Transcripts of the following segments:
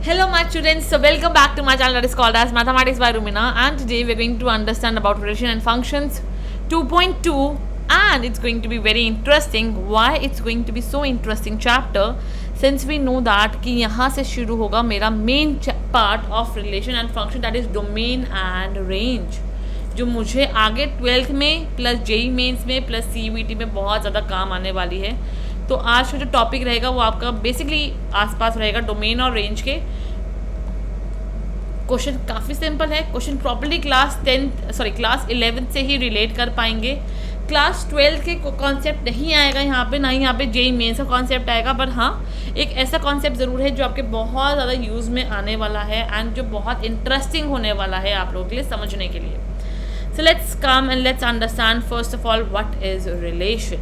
Hello my students, so welcome back to my channel that is called as Mathematics by Rumina, and today we're going to understand about relation and functions 2.2, and it's going to be very interesting. Why it's going to be so interesting chapter? Since we know that कि यहाँ से शुरू होगा मेरा main part of relation and function, that is domain and range, जो मुझे आगे 12th में प्लस जेई मेंस में प्लस सीयूईटी में बहुत ज़्यादा काम आने वाली है। तो आज का जो टॉपिक रहेगा वो आपका बेसिकली आसपास रहेगा डोमेन और रेंज के। क्वेश्चन काफ़ी सिंपल है, क्वेश्चन प्रॉपर्ली क्लास 11th से ही रिलेट कर पाएंगे। क्लास 12 के कॉन्सेप्ट नहीं आएगा यहाँ पे, ना ही यहाँ पे जेई मेंस का कॉन्सेप्ट आएगा, बट हाँ एक ऐसा कॉन्सेप्ट ज़रूर है जो आपके बहुत ज़्यादा यूज़ में आने वाला है एंड जो बहुत इंटरेस्टिंग होने वाला है आप लोगों के लिए समझने के लिए। So let's come and let's understand first of all what is relation.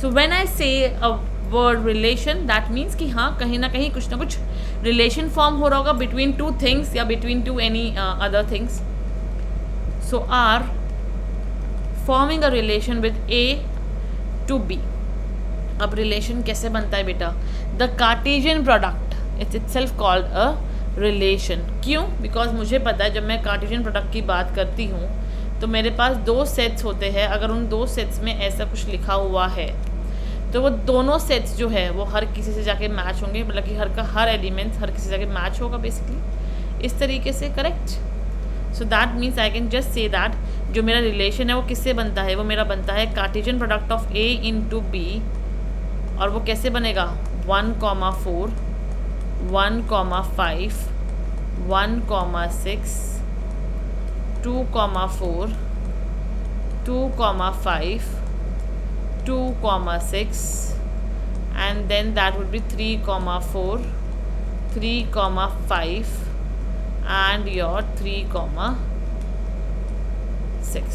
So when I say a word relation, that means कि हाँ कहीं ना कहीं कुछ ना कुछ relation form हो रहा होगा between two things या between two any other things. So are forming a relation with A to B. अब relation कैसे बनता है बेटा? The Cartesian product it's itself called a relation. क्यों? Because मुझे पता है जब मैं Cartesian product की बात करती हूँ तो मेरे पास दो सेट्स होते हैं। अगर उन दो सेट्स में ऐसा कुछ लिखा हुआ है तो वो दोनों सेट्स जो है वो हर किसी से जाके मैच होंगे, मतलब कि हर एलिमेंट हर किसी से जाके मैच होगा बेसिकली इस तरीके से, correct. So that means I can just say that जो मेरा रिलेशन है वो किससे बनता है, वो मेरा बनता है Cartesian product of A into B. और वो कैसे बनेगा? 1,4 1,5 1,6 2,4 2,5 2,6 and then that would be 3,4 3,5 and your 3,6।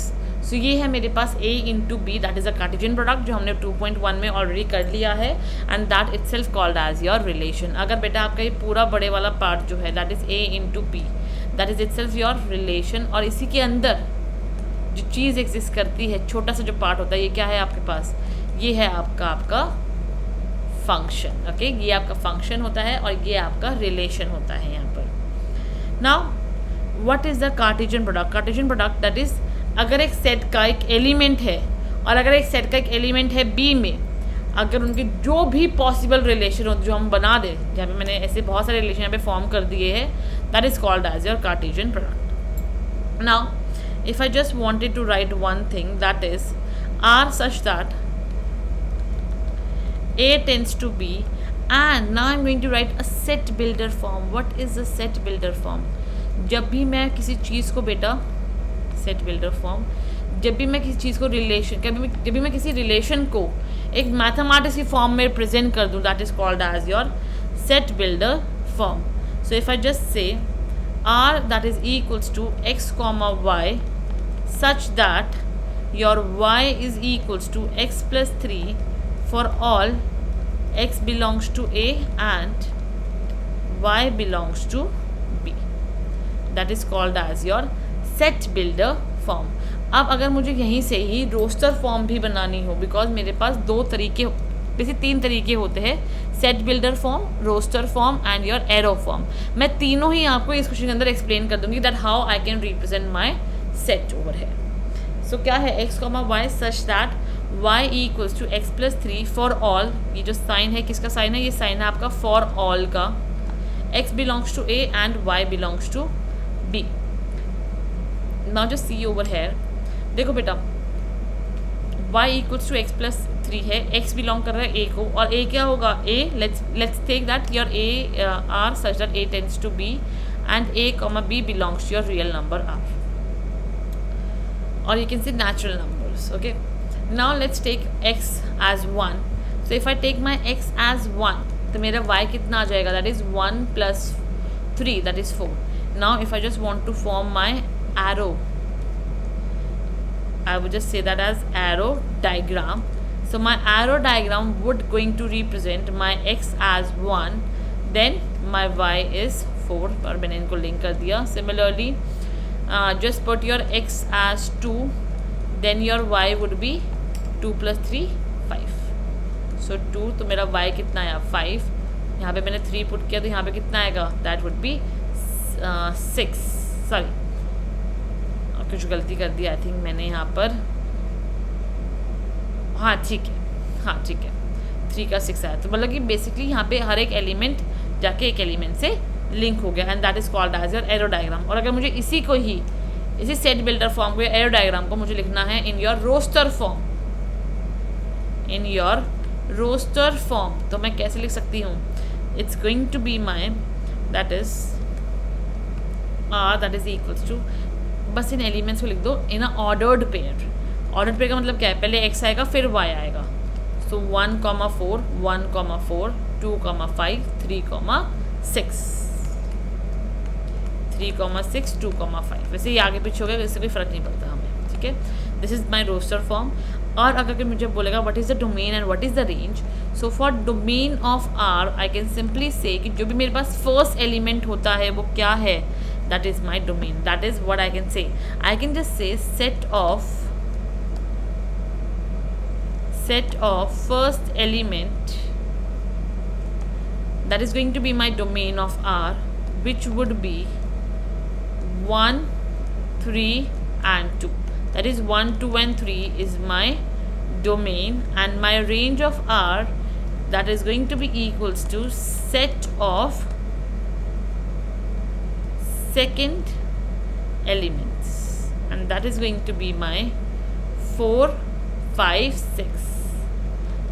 सो ये है मेरे पास A into B, that is a Cartesian product जो हमने 2.1 में ऑलरेडी कर लिया है and that itself called as your relation. अगर बेटा आपका ये पूरा बड़े वाला पार्ट जो है that is A into B, that is itself your relation. और इसी के अंदर जो चीज़ एग्जिस्ट करती है, छोटा सा जो पार्ट होता है, ये क्या है आपके पास? ये है आपका फंक्शन। ओके, ये आपका फंक्शन होता है और ये आपका रिलेशन होता है यहाँ पर। Now what is the Cartesian product? Cartesian product that is अगर एक सेट का एक एलिमेंट है और अगर एक सेट का एक एलिमेंट है बी में, अगर उनके जो भी पॉसिबल रिलेशन हो जो हम बना दें, जहाँ पे मैंने ऐसे बहुत सारे रिलेशन यहाँ पे फॉर्म कर दिए हैं, that is called as your Cartesian product. Now if I just wanted to write one thing, that is R such that A tends to B, and now I'm going to write a set builder form. What is a set builder form? जब भी मैं किसी चीज़ को बेटा set builder form, जब भी मैं किसी चीज़ को जब भी मैं किसी रिलेशन को एक मैथमेटिक्स की फॉर्म में प्रेजेंट कर दूँ, that is called as your set builder form. So if I just say R that is equals to x comma y such that your y is equals to x plus 3 for all x belongs to A and y belongs to B, that is called as your set builder form। अब अगर मुझे यहीं से ही roster form भी बनानी हो, because मेरे पास तीन तरीके होते हैं, set builder form, roster form and your arrow form. मैं तीनों ही आपको इस क्वेश्चन के अंदर एक्सप्लेन कर दूंगी that how I can represent my set over है। सो क्या है x, y such that y equals to x plus 3 for all. ये जो साइन है किसका साइन है? ये साइन है आपका फॉर ऑल का। x belongs to A and y belongs to B। Now just see over here, देखो बेटा y equals to x plus 3 है, x बिलोंग कर रहा है a को, और a क्या होगा? a, let's take that your a are such that a tends to b and a comma b belongs to your real number r, or you can say natural numbers. Okay, now let's take x as 1. So if I take my x as 1 तो मेरा y कितना आ जाएगा? that is 1 plus 3, that is 4. Now if I just want to form my arrow, I would just say that as arrow diagram. So my arrow diagram would going to represent my x as 1, then my y is 4, और मैंने इनको link कर दिया। Similarly just put your x as 2, then your y would be 2 plus 3 5. So 2, तो मेरा y कितना आया? 5 यहाँ पे मैंने 3 पुट किया तो यहाँ पे कितना आएगा, दैट वुड बी 6, सॉरी कुछ गलती कर दी आई थिंक मैंने यहाँ पर, हाँ ठीक है, हाँ ठीक है, 3 का 6 आया। तो मतलब कि बेसिकली यहाँ पे हर एक एलिमेंट जाके एक एलिमेंट से लिंक हो गया, and that is called as your arrow diagram. और अगर मुझे इसी को ही, इसी सेट बिल्डर फॉर्म को, एरो डायग्राम को मुझे लिखना है in your roster form, in your roster form, तो मैं कैसे लिख सकती हूँ, it's going to be my that is that is equals to, बस इन एलिमेंट्स को लिख दो in a ordered pair. Ordered pair का मतलब क्या है, पहले x आएगा फिर y आएगा। सो 1, 4, 1, 4, 2, 5, 3, 6, 3, 6, 2, 5। वैसे ये आगे पीछे हो गया, वैसे कोई फ़र्क नहीं पड़ता हमें, ठीक है। This is my roster form. और अगर मुझे बोलेगा what is the domain and what is the range, so for domain of R I can simply say कि जो भी मेरे पास फर्स्ट एलिमेंट होता है वो क्या है, that is my domain. That is what I can say, I can just say set of first element that is going to be my domain of R, which would be 1, 3 and 2. That is 1, 2 and 3 is my domain, and my range of R that is going to be equals to set of second elements, and that is going to be my 4, 5, 6।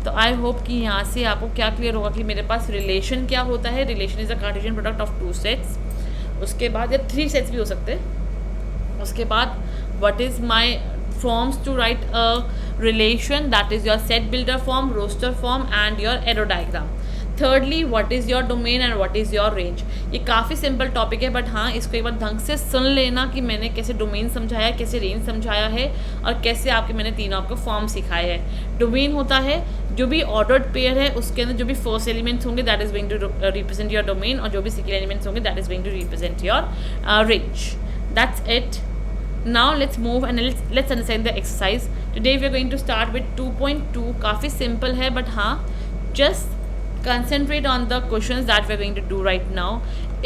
तो I hope कि यहाँ से आपको क्या clear होगा कि मेरे पास relation क्या होता है। Relation is a Cartesian product of 2 sets, उसके बाद या 3 सेट्स भी हो सकते हैं। उसके बाद what is my forms to write a relation, that is your set builder form, roster form and your arrow diagram. Thirdly what is your domain and what is your range. ये काफ़ी simple topic है, but हाँ इसको एक बार ढंग से सुन लेना कि मैंने कैसे डोमेन समझाया, कैसे रेंज समझाया है, और कैसे आपके मैंने तीनों आपको फॉर्म सिखाए हैं। डोमेन होता है जो भी ऑर्डर्ड पेयर है उसके अंदर जो भी फर्स्ट एलिमेंट्स होंगे that is going to represent your domain, और जो भी सेकंड एलिमेंट्स होंगे that is going to represent your range. That's it. Now let's move and let's understand the exercise. Today we are going to start with 2.2. काफ़ी simple है, but हाँ just concentrate on the questions that we are going to do right now.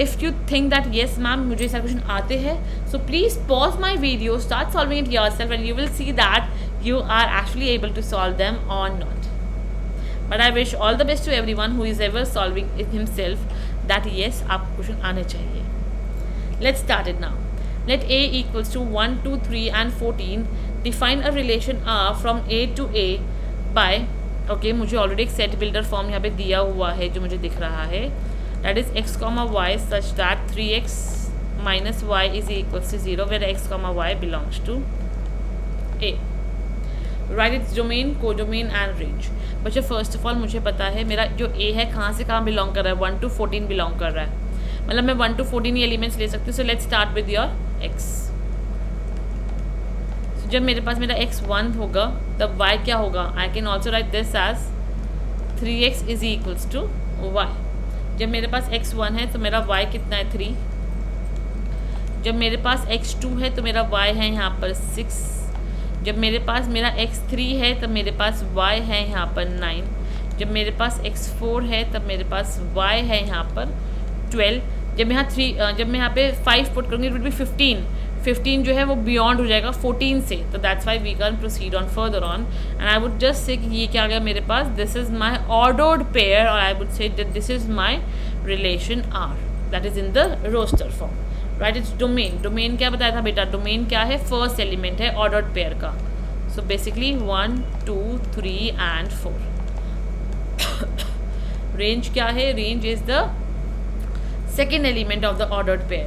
If you think that yes ma'am मुझे सारे question आते हैं, so please pause my video, start solving it yourself, and you will see that you are actually able to solve them or not. But I wish all the best to everyone who is ever solving it himself, that yes आपको question आने चाहिए. Let's start it now. Let A equals to 1, 2, 3 and 14. Define a relation R from A to A by, okay, मुझे already एक set builder form यहाँ पे दिया हुआ है जो मुझे दिख रहा है, that is x, y such that 3x minus y is equals to 0 where x, y belongs to A. Write its domain, codomain and range. बच्चे फर्स्ट ऑफ ऑल मुझे पता है मेरा जो A है कहाँ से कहाँ बिलोंग कर रहा है, 1 to 14 बिलोंग कर रहा है, मतलब मैं 1 to 14 ही एलिमेंट्स ले सकती हूँ. So let's start with your x. so, जब मेरे पास मेरा x 1 होगा तब y क्या होगा, I can also write this as 3x is equals to y. जब मेरे पास x 1 है तो मेरा y कितना है 3. जब मेरे पास x 2 है तो मेरा y है यहाँ पर 6. जब मेरे पास मेरा x 3 है तब मेरे पास y है यहाँ पर 9. जब मेरे पास x 4 है तब मेरे पास y है यहाँ पर 12. जब मैं यहाँ पे 5 पुट करूँगी इट विल बी 15. 15 जो है वो बियॉन्ड हो जाएगा 14 से, तो that's why we can proceed on further on. And I would just say कि ये क्या आ गया मेरे पास, this is my ordered pair, और I would say this is my relation R that is in the roster form. Write its domain. Domain क्या बताया था बेटा, डोमेन क्या है, फर्स्ट एलिमेंट है ऑर्डर्ड पेयर का. So basically 1, 2, 3 and 4. रेंज क्या है, range is the second element of the ordered pair.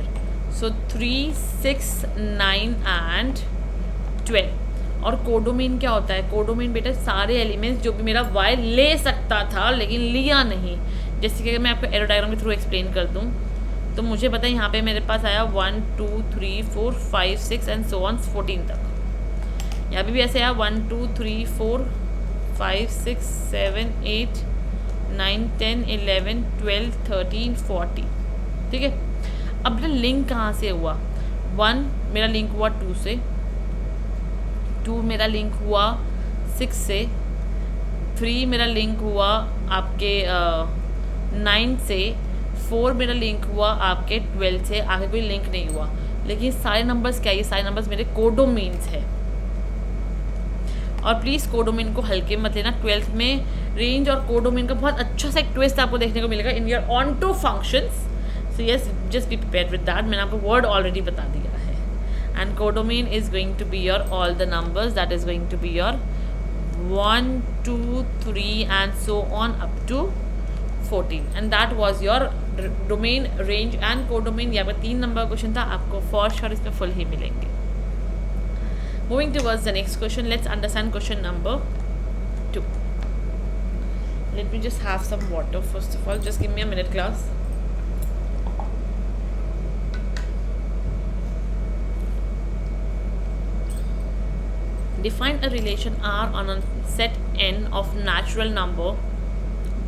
So 3, 6, 9 and 12. और कोडोमेन क्या होता है, कोडोमेन बेटा सारे एलिमेंट्स जो भी मेरा y ले सकता था लेकिन लिया नहीं. जैसे कि मैं आपको एरो डायग्राम के थ्रू एक्सप्लेन कर दूं तो मुझे पता है यहाँ पे मेरे पास आया 1, 2, 3, 4, 5, 6 एंड सो ऑन 14 तक. यहाँ पे भी ऐसे आया 1, 2, 3, 4, 5, 6, 7, 8, 9, 10, 11, 12, 13, 14. ठीक है. अब मेरा लिंक कहाँ से हुआ, 1 मेरा लिंक हुआ 2 से, 2 मेरा लिंक हुआ 6 से, 3 मेरा लिंक हुआ आपके 9 से 4 मेरा लिंक हुआ, आपके 12 से आगे कोई लिंक नहीं हुआ। लेकिन सारे नंबर्स क्या है, ये सारे नंबर्स मेरे कोडोमेन्स है। और प्लीज़ कोडोमेन को हल्के मत लेना। 12th में रेंज और कोडोमेन का बहुत अच्छा सा एक ट्विस्ट आपको देखने को मिलेगा in your onto functions. So yes, just be prepared with that. मैंने आपको वर्ड ऑलरेडी बता दिया है। And codomain is going to be your all the numbers, that is going to be your 1 2 3 and so on up to 14 and that was your domain, range and codomain. यहाँ पर 3 number question था, आपको for sure इसमें full ही मिलेंगे। Moving towards the next question, let's understand question number 2. Let me just have some water first of all. Just give me a minute, class. Define a relation R on a set n of natural number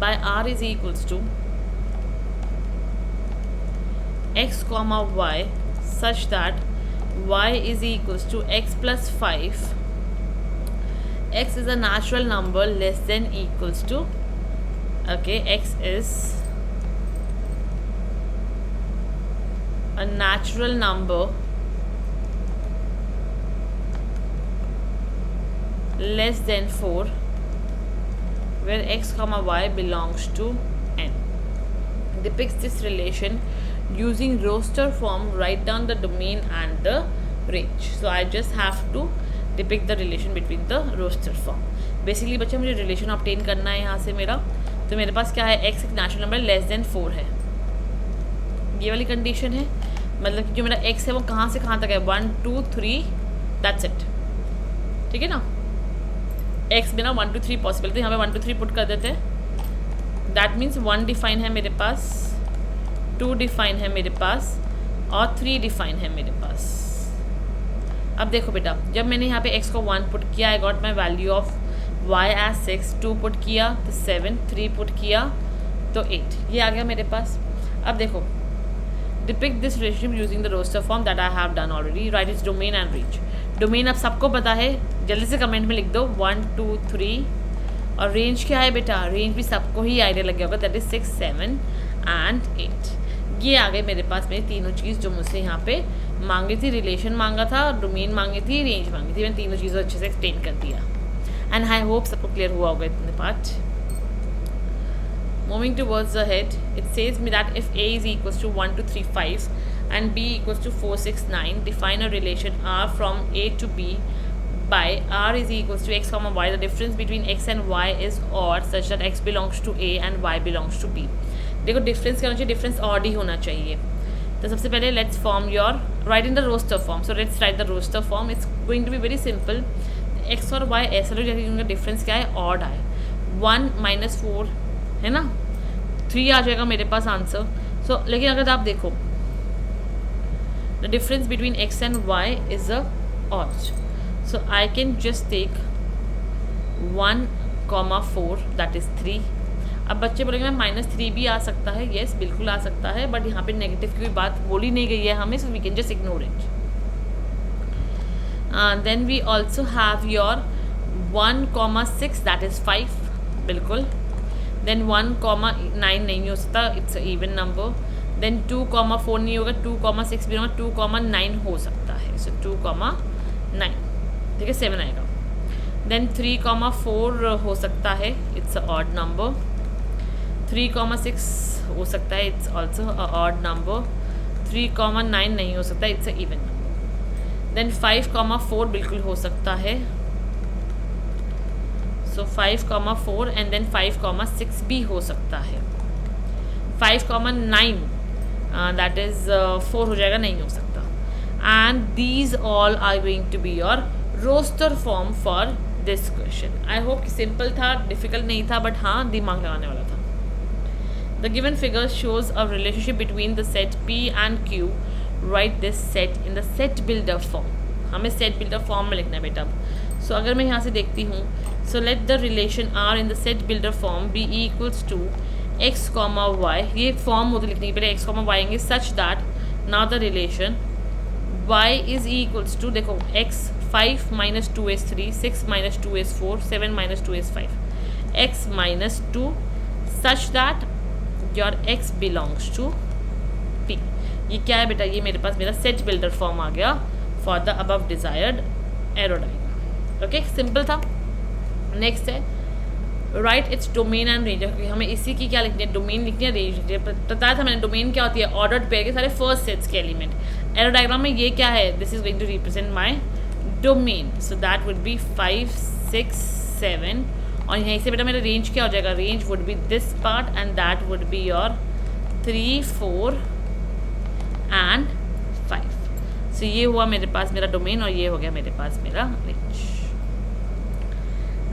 by R is equals to x comma y such that y is equals to x plus 5. X is a natural number less than equals to, okay, x is a natural number less than 4 where x comma y belongs to n. Depicts this relation using roster form. Write down the domain and the range. So I just have to depict the relation between the roster form. Basically बच्चे मुझे relation obtain करना है यहाँ से मेरा। तो मेरे पास क्या है, x एक नेचुरल नंबर लेस देन 4 है, ये वाली कंडीशन है। मतलब कि जो मेरा x है वो कहाँ से कहाँ तक है, 1 2 3, दैट्स इट। ठीक है ना, x बिना 1 2 3 पॉसिबल, तो यहाँ पे 1 2 3 पुट कर देते हैं। दैट मीन्स 1 डिफाइन है मेरे पास, 2 डिफाइन है मेरे पास और 3 डिफाइन है मेरे पास। अब देखो बेटा, जब मैंने यहाँ पे x को 1 पुट किया, I got my value of y as 6, 2 put किया तो 7, 3 पुट किया तो 8, ये आ गया मेरे पास। अब देखो, depict this relationship using the roster form that I have done already. Right is domain and range. Domain अब सबको पता है, जल्दी से कमेंट में लिख दो 1 2 3। और रेंज क्या है बेटा, रेंज भी सबको ही आइडिया लग गया होगा, दैट इज 6 7 एंड 8। ये आ गए मेरे पास मेरी तीनों चीज़ जो मुझसे यहाँ पे मांगी थी। रिलेशन मांगा था, डोमेन मांगी थी, रेंज मांगी थी। मैंने तीनों चीज़ों अच्छे से एक्सप्लेन कर दिया एंड आई होप सबको क्लियर हुआ होगा इतने part. Moving towards the head, it says me that if a is equals to 1 2 3 5 and b equals to 4 6 9, define a relation R from a to b by R is equals to x comma y. The difference between x and y is odd such that x belongs to a and y belongs to b. देखो difference क्या होना चाहिए, difference odd ही होना चाहिए। तो सबसे पहले let's form your, right in the roster form. So let's write the roster form. It's going to be very simple. X और वाई ऐसा लोग जाएगी, उनका डिफरेंस क्या है, ऑड है। 1 - 4 है ना, 3 आ जाएगा मेरे पास आंसर। सो लेकिन अगर आप देखो, the difference between x and y is a odd, so I can just take 1 4, that is 3। अब बच्चे बोलेंगे मैम -3 भी आ सकता है। येस, बिल्कुल आ सकता है, बट यहाँ पे नेगेटिव की कोई बात बोली नहीं गई है हमें, so we can just ignore it. Then we also have your 1 6, that is 5, बिल्कुल। देन 1 9 नहीं हो सकता, इट्स इवन नंबर। देन 2 4 नहीं होगा, 2 6 भी होगा, 2 9 हो सकता है, सो 2 9, ठीक है, 7 आएगा। देन 3 4 हो सकता है, इट्स अ ऑड नंबर। 3 6 हो सकता है, it's also a odd number. 3 9 नहीं हो सकता, it's a even number. Then 5 4 बिल्कुल हो सकता है, सो 5 4 एंड देन 5 6 भी हो सकता है। 5 9 दैट इज़ 4 हो जाएगा, नहीं हो सकता। And these all are going to be your roster form for this question. I hope simple था, डिफिकल्ट नहीं था, बट हाँ दिमाग लगाने वाला था। The given figure shows a relationship between the set P and Q. Write this set in the set builder form. हमें set builder form में लिखना है बेटा। So अगर मैं यहाँ से देखती हूँ, so let the relation R in the set builder form be equals to x comma y. ये फॉर्म होती लिखने की, पहले x comma y आएंगे, such that now the relation y is equals to, देखो x 5 - 2 is 3, 6 - 2 is 4, 7 - 2 is 5, x - 2 such that your x belongs to p। ये क्या है बेटा, ये मेरे पास मेरा सेट बिल्डर फॉर्म आ गया for the above desired arrow diagram. Okay, simple था। नेक्स्ट है write its domain and range. हमें इसी की क्या लिखनी है, डोमेन लिखनी है, रेंज लिखनी है। बताया था मैंने डोमेन क्या होती है, ऑर्डर्ड पेयर के सारे फर्स्ट सेट्स के एलिमेंट। एरोडायग्राम में ये क्या है, this is going to represent my domain, so that would be 5 6 7। और यहीं से बेटा मेरा रेंज क्या हो जाएगा, range would B this part and that would be your 3 4 and 5। सो ये हुआ मेरे पास मेरा डोमेन और ये हो गया मेरे पास मेरा range.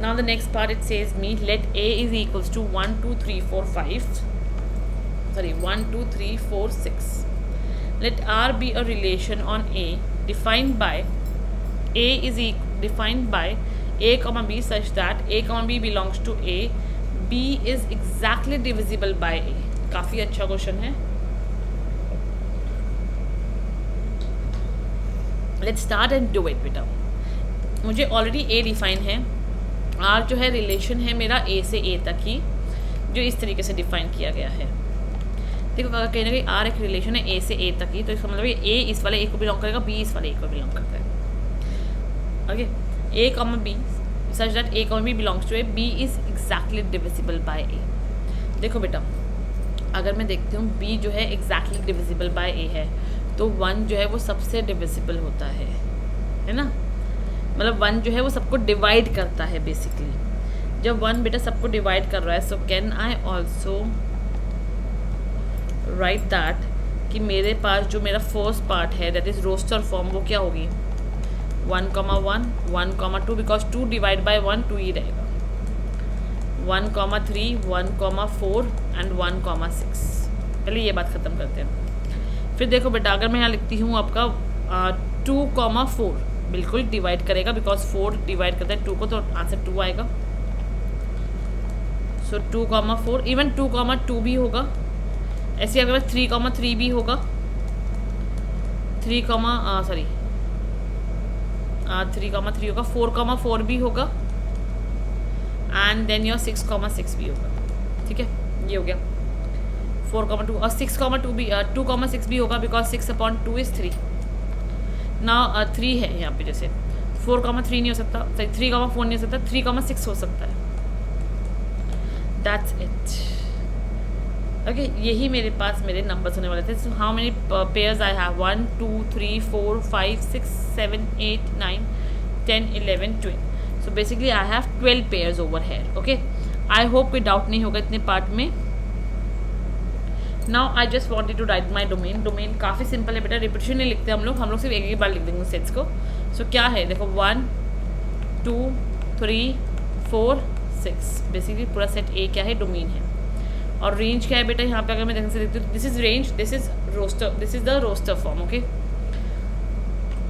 Now the next part it says me let A is equals to 1 2 3 4 5 sorry 1 2 3 4 6. Let R be a relation on A defined by defined by A comma B such that A comma B belongs to A, B is exactly divisible by A। काफ़ी अच्छा question है। Let's start and do it बेटा। मुझे already A define है, R जो है relation है मेरा A से A तक ही, जो इस तरीके से डिफाइन किया गया है। देखो अगर कहीं ना कहीं R एक रिलेशन है A से A तक ही, तो इसका मतलब A इस वाले A को बिलोंग करेगा, B इस वाले A को बिलोंग करता है। Okay, A comma B such that A comma B belongs to A, B is exactly divisible by A। देखो बेटा अगर मैं देखती हूँ B जो है एग्जैक्टली डिविजिबल बाय A है, तो 1 जो है वो सबसे डिविजिबल होता है ना, मतलब 1 जो है वो सबको डिवाइड करता है बेसिकली। जब 1 बेटा सबको डिवाइड कर रहा है, so can I also right that कि मेरे पास जो मेरा फर्स्ट पार्ट है दैट इज रोस्टर फॉर्म, वो क्या होगी 1 1 1 2, बिकॉज 2 डिवाइड बाय 1 2 ही रहेगा। 1 3 1 4 एंड 1 6। पहले ये बात ख़त्म करते हैं। फिर देखो बेटा अगर मैं यहाँ लिखती हूँ आपका 2 4 बिल्कुल डिवाइड करेगा, बिकॉज 4 डिवाइड करता है 2 को, तो आंसर 2 आएगा। सो 2 4, इवन 2 2 भी होगा। ऐसे अगर 3 3 भी होगा, 3 3 होगा, 4 4 भी होगा, एंड देन योर 6 6 भी होगा। ठीक है, ये हो गया 4 2 और 6 2 भी 2 6 भी होगा, बिकॉज 6/2 इज 3 ना 3 है यहाँ पे। जैसे 4 3 नहीं हो सकता, सॉरी 3 4 नहीं हो सकता, 3 6 हो सकता है। That's it. ओके, यही मेरे पास मेरे नंबर्स होने वाले थे। So how many pairs I have, 1 2 3 4 5 6 7 8 9 10 11 12। So basically I have 12 pairs over here. Okay, I hope कोई डाउट नहीं होगा इतने पार्ट में। Now I just wanted to write my domain. Domain काफ़ी सिंपल है बेटा, रिपीटेशन नहीं लिखते हम लोग सिर्फ एक बार लिख देंगे सेट्स को। सो क्या है देखो 1 2 3 4 6, बेसिकली पूरा सेट ए क्या है, डोमेन है। और रेंज क्या है बेटा, यहाँ पे अगर मैं ढंग से देखती हूँ, this is range, this is roster, this is the roster form. Okay,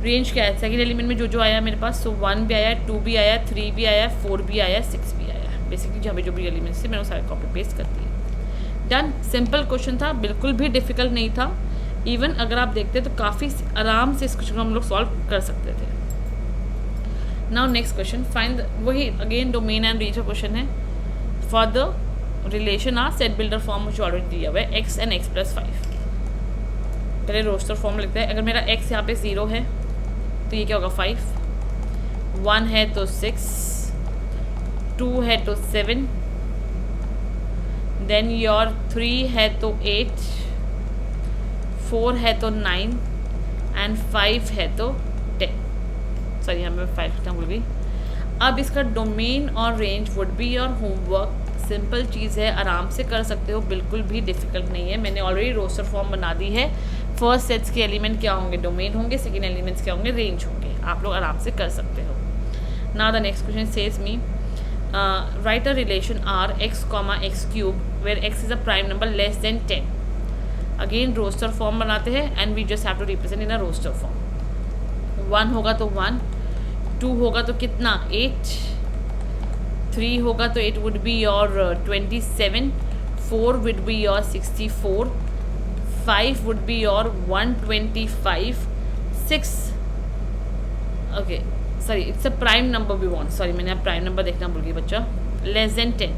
range क्या है, सेकेंड एलिमेंट में जो जो आया मेरे पास, सो 1 भी आया, 2 भी आया, 3 भी आया, 4 भी आया, 6 भी आया। बेसिकली जहाँ पे जो भी एलिमेंट्स थे मैंने वो सारे कॉपी पेस्ट कर दिए। डन, सिंपल क्वेश्चन था, बिल्कुल भी डिफिकल्ट नहीं था। इवन अगर आप देखते तो काफ़ी आराम से इस क्वेश्चन को हम लोग सॉल्व कर सकते थे। नाउ नेक्स्ट क्वेश्चन, फाइंड, वही अगेन डोमेन एंड रेंज का क्वेश्चन है। For the relation R set builder form मुझे ऑलरेडी दिया हुआ है, एक्स एंड एक्स प्लस 5। पहले रोस्टर फॉर्म लिखते हैं। अगर मेरा एक्स यहाँ पे 0 है तो ये क्या होगा 5, 1 है तो 6, 2 है तो 7, देन योर 3 है तो 8, 4 है तो 9 एंड 5 है तो 10। सॉरी यहाँ पे 5 लिखना भूल गई। अब इसका डोमेन और range would be your homework. Simple चीज़ है, आराम से कर सकते हो, बिल्कुल भी डिफिकल्ट नहीं है। मैंने ऑलरेडी रोस्टर फॉर्म बना दी है। फर्स्ट सेट्स के एलिमेंट क्या होंगे, डोमेन होंगे, सेकेंड एलिमेंट्स क्या होंगे, रेंज होंगे। आप लोग आराम से कर सकते हो। Now the next question says me write a relation R x comma x cube where x is a prime number less than 10। Again roster form बनाते हैं and we just have to represent in a roster form. 1 होगा तो 1, 2 होगा तो कितना 8, 3 होगा तो it would be your 27, 4 would be your 64, 5 would be your 125, 6 okay sorry it's a prime number we want, sorry मैंने अब प्राइम नंबर देखना भूल गई बच्चा, less than 10।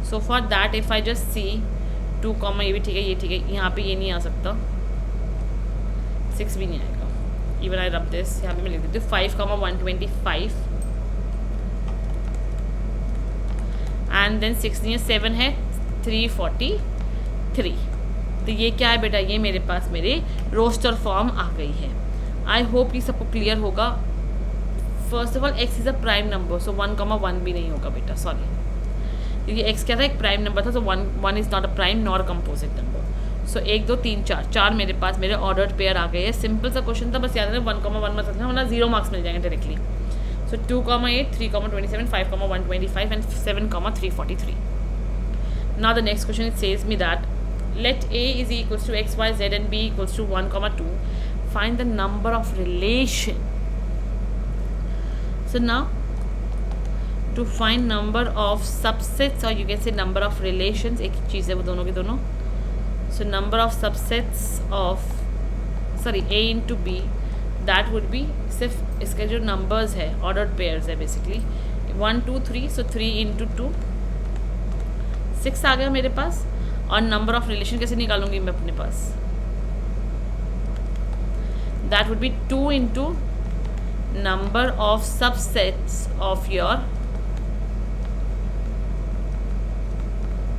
So for that if I just see 2 comma ये भी ठीक है, ये ठीक है, यहाँ पे ये नहीं आ सकता, 6 भी नहीं आएगा, इवन आई रब दिस, यहाँ पे मैं लिख देती हूँ 5 कॉमा 125 एंड देन 6 नहीं है, 7 है, 343। तो ये क्या है बेटा, ये मेरे पास मेरे रोस्टर फॉर्म आ गई है। आई होप ये सबको क्लियर होगा। First of all x is a prime number, so 1 comma 1 भी नहीं होगा बेटा, सॉरी, क्योंकि x क्या था, एक प्राइम नंबर था, सो 1 is not a prime nor composite number. सो 1 2 3 4 मेरे पास मेरे ऑर्डर्ड पेयर आ गए हैं। सिंपल सा क्वेश्चन था, बस याद है 1 कॉमा 1 मत रखना वरना 0 मार्क्स मिल जाएंगे directly. So 2 comma 8, 3 comma 27, 5 comma 125 and 7 comma 343। Now the next question it says me that let a is equals to x, y, z and b equals to 1 comma 2. Find the number of relation. So now to find number of subsets, or you can say number of relations, एक चीज़ है वो दोनों के दोनों। So number of subsets of a into b, that would be सिर्फ इसके जो numbers है ordered pairs है basically 1 2 3, so 3 into 2 6 आ गया मेरे पास। और नंबर ऑफ रिलेशन कैसे निकालूंगी मैं अपने पास, that would be 2 into number of subsets of your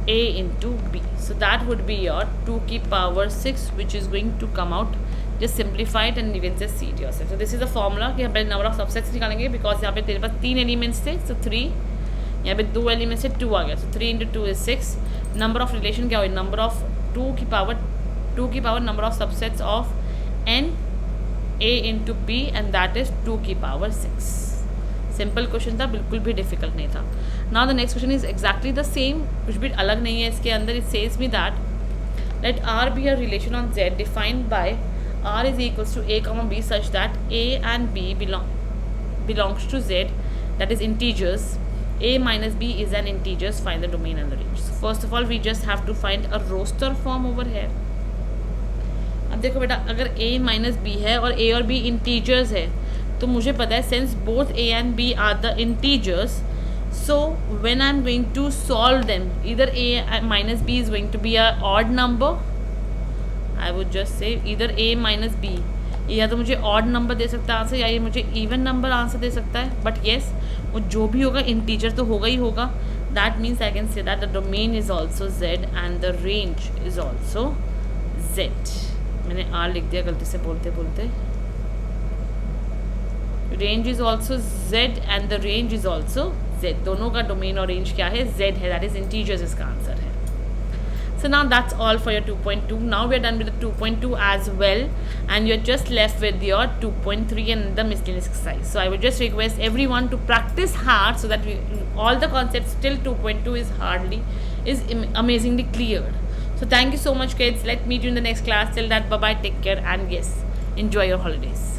a into b, so that would be your 2 की power 6 which is going to come out, just simplify it and you can just see it yourself. So this is the formula कि हम पहले number of subsets निकालेंगे, because यहाँ पे तेरे पास 3 elements थे, so 3, यहाँ पे 2 एलिमेंट्स से 2 आ गया, so 3 into 2 is 6। Number of relation क्या हुई, नंबर ऑफ 2 की power number of subsets of n a into b and that is 2 की पावर 6। सिंपल क्वेश्चन था, बिल्कुल भी डिफिकल्ट नहीं था। Now the next question is exactly the same, कुछ भी अलग नहीं है इसके अंदर। It says me that let R be a relation on z defined by r is equals to a comma b such that a and b belongs to z, that is integers, a minus b is an integers, find the domain and the range. So first of all we just have to find a roster form over here. अब देखो बेटा, अगर a minus b है और a और b integers है, तो मुझे पता है since both a and b are the integers, so when I'm going to solve them, either a minus b is going to be a odd number, I would just say either a minus b, या तो मुझे odd number दे सकता है answer, या ये मुझे even number answer दे सकता है, बट yes वो जो भी होगा इंटीजर तो होगा ही होगा। That means I can say that the domain is also z and the range is also z। मैंने r लिख दिया गलती से बोलते बोलते। Range is also z and the range is also z, दोनों का डोमेन और रेंज क्या है, z है, दैट इज इंटीजर्स इसका आंसर है। So now that's all for your 2.2. Now we are done with the 2.2 as well, and you're just left with your 2.3 and the miscellaneous exercise. So I would just request everyone to practice hard so that all the concepts till 2.2 is amazingly cleared. So thank you so much kids. Let's meet you in the next class. Till that, bye bye, take care, and yes, enjoy your holidays.